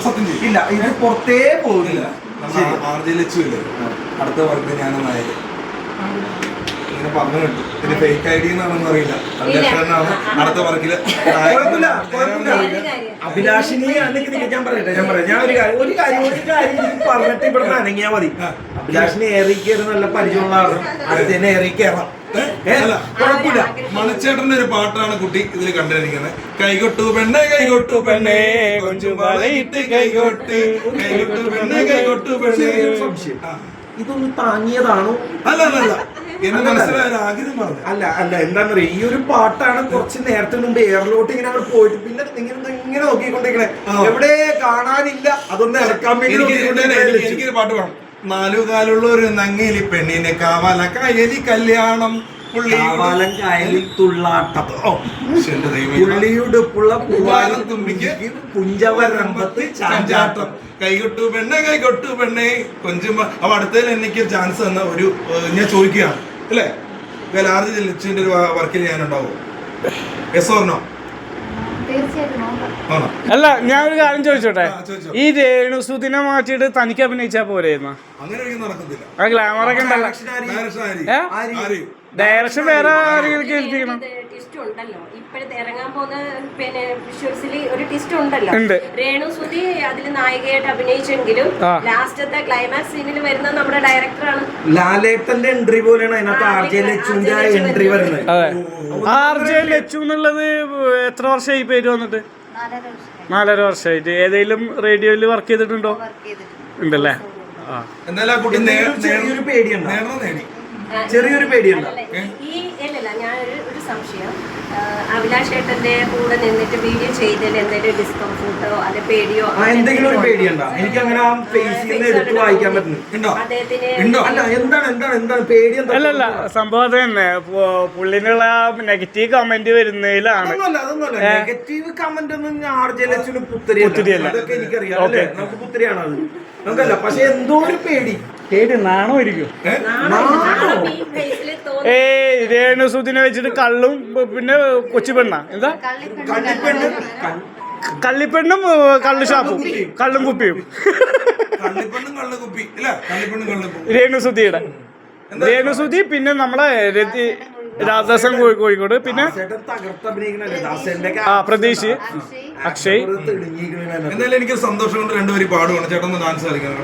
സത്യം ചെയ്യും. ഇല്ല, ഇത് പുറത്തേ പോകുന്നില്ല. അടുത്ത വർക്ക് ഞാനൊന്നായത് ഇങ്ങനെ പറഞ്ഞു കിട്ടും. പിന്നെ ഫേക്ക് ഐ ഡി എന്നാണെന്ന് അറിയില്ല. അടുത്ത വർക്കില് അഭിലാഷിനി ഞാൻ പറയട്ടെ, ഞാൻ ഒരു കാര്യം പറഞ്ഞിട്ട് ഇവിടെ അനങ്ങിയാ മതി. അഭിലാഷിന് ഏറി കയറി നല്ല പരിചയമുള്ള ആളാണ്. അടുത്ത് തന്നെ ഏറി കയറാം. കുഴപ്പമില്ല. മണിച്ചേട്ടന്റെ ഒരു പാട്ടാണ് കുട്ടി ഇതിൽ കണ്ടിരിക്കുന്നത്. കൈകൊട്ടു പെണ്ണെ കൈകൊട്ടു പെണ്ണെ കൊഞ്ചു വളയിട്ട് കൈകൊട്ട് കൈകൊട്ടു പെണ്ണെ കൈകൊട്ടു പെണ്ണെ. സംശയം ഇതൊന്ന് താങ്ങിയതാണോ? അല്ല എന്നെ മനസ്സിലായ ആഗ്രഹം പറഞ്ഞു. അല്ല എന്താന്ന് പറയാ, ഈ ഒരു പാട്ടാണ് കുറച്ച് നേരത്തെ മുമ്പ് എയറിലോട്ട് ഇങ്ങനെ അവിടെ പോയിട്ട് പിന്നെ ഇങ്ങനെ നോക്കിക്കൊണ്ടിരിക്കണേ, എവിടെ കാണാനില്ല. അതൊന്ന് ഇറക്കാൻ വേണ്ടി എനിക്കൊരു പാട്ട് വേണം. 4 കാലുള്ള ഒരു നങ്ങേലി പെണ്ണിനെ കാവാല കായലി കല്യാണം കാവാലം കായലിൽ തുള്ളാട്ടം പുള്ളിയുടുപ്പുള്ള പൂവാലം തുമ്പിക്ക് പുഞ്ചവരമ്പത്ത് ചാഞ്ചാട്ടം കൈകൊട്ടു പെണ്ണെ കൈകൊട്ടു പെണ്ണെ കൊഞ്ചുമ്പോ. അപ്പൊ അടുത്തതിൽ എനിക്ക് ചാൻസ് തന്ന ഒരു ഞാൻ ചോദിക്കുകയാണ് അല്ലേ, ലാർജ് ലിച്ചിന്റെ ഒരു വർക്കിൽ ഞാൻ ഉണ്ടാവും? Yes or no? അല്ല, ഞാൻ ഒരു കാര്യം ചോദിച്ചോട്ടെ, ഈ രേണുസുദിനെ മാറ്റിയിട്ട് തനിക്ക് അഭിനയിച്ചാ പോരായിരുന്നോ? അങ്ങനെ നടക്കത്തില്ല. ആ ഗ്ലാമറൊക്കെ ഉണ്ടല്ലോ. ഡയറക്ഷൻ വേറെ ആരെങ്കിലും കേൾപ്പിക്കണം. ഇപ്പോഴത്തെ ഇറങ്ങാൻ പോകുന്ന പിന്നെ വിഷ്വൽസിൽ ഒരു ട്വിസ്റ്റ് ഉണ്ടല്ലോ. രേണുസുതി അതിൽ നായികയായിട്ട് അഭിനയിച്ചെങ്കിലും ലാസ്റ്റത്തെ ക്ലൈമാക്സ് സീനിൽ വരുന്ന നമ്മുടെ ഡയറക്ടറാണ്. ലാലേട്ടന്റെ എൻട്രി പോലെയാണ് അതിനകത്ത് ആർജെ ലച്ചുവിന്റെ എൻട്രി വരുന്നത്. അതെ, ആർജെ ലച്ചു എന്നുള്ളത് എത്ര വർഷമായി പേര് വന്നിട്ട്? 4.5 വർഷമായിട്ട്. ഏതെങ്കിലും റേഡിയോയിൽ വർക്ക് ചെയ്തിട്ടുണ്ടോ? ഉണ്ടല്ലേ. ചെറിയൊരു പേടിയുണ്ടോ? ഞാൻ ഒരു സംശയം, അഭിലാഷ് ഏട്ടന്റെ കൂടെ നിന്നിട്ട് വീഡിയോ ചെയ്തതിൽ എന്തെങ്കിലും ഡിസ്കംഫോർട്ടോ അല്ലെ പേടിയോ എന്തെങ്കിലും ഒരു പേടിയുണ്ടോ? എനിക്ക് അങ്ങനെ ആ ഫേസിൽ നിന്ന് എടുത്ത് വായിക്കാൻ പറ്റുന്നുണ്ടോ? അല്ല, എന്താണ് പേടി? അല്ലല്ല, സംഭവം അത് തന്നെ. പുള്ളിനുള്ള നെഗറ്റീവ് കമന്റ് വരുന്നതിലാണ്. നെഗറ്റീവ് കമന്റ് ഒന്നും ആർജലച്ചിന് പുത്തരിയല്ല. അതൊക്കെ എനിക്കറിയാം. അല്ലേ, നമുക്ക് പുത്തരിയാണ് അത്. നമുക്കല്ല, പക്ഷെ എന്തോ ഒരു പേടി നാണോ ഇരിക്കും. രേണുസുദിനെ വെച്ചിട്ട് കള്ളും പിന്നെ കൊച്ചുപെണ്ണ എന്താ കള്ളിപ്പെണ്ണും കള്ളു ഷാപ്പും കള്ളും കുപ്പിയും രേണുസുതി പിന്നെ നമ്മളെ രാധാസൻ കോഴിക്കോട് പിന്നെ പ്രതീഷ് അക്ഷയ്. എന്തായാലും എനിക്ക് സന്തോഷം കൊണ്ട് രണ്ടുപേരും പാടുവാണ്. ചേട്ടൻ ഡാൻസ് കളിക്കണം.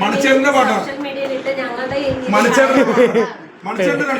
മണിച്ചേട്ടന്റെ പാട്ടാണ്. മണിച്ചേട്ടന്റെ